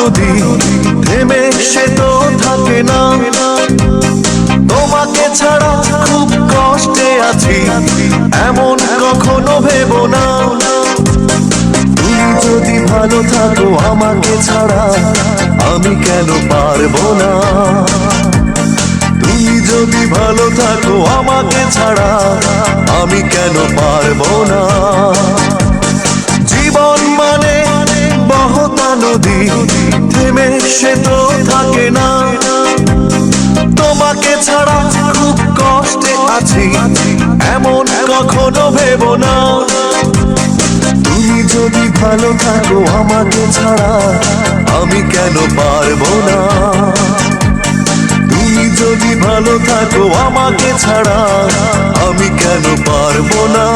নদী, থেমে সে তো থাকে না। তোমাকে ছাড়া খুব কষ্টে আছি, এমন কখনো ভেবো না। তুমি যদি ভালো থাকো আমাকে ছাড়া, আমি কেন পারবো না। তুমি যদি ভালো থাকো আমাকে ছাড়া, আমি কেন পারবো না। জীবন মানে বহতা নদী, থেমে সে তো থাকে না। তোমাকে ছাড়া খুব কষ্টে আছি, এমন কখনো ভেবো না। তুমি যদি ভালো থাকো আমাকে ছাড়া, আমি কেন পারবো না। তুমি যদি ভালো থাকো আমাকে ছাড়া, আমি কেন পারবো না।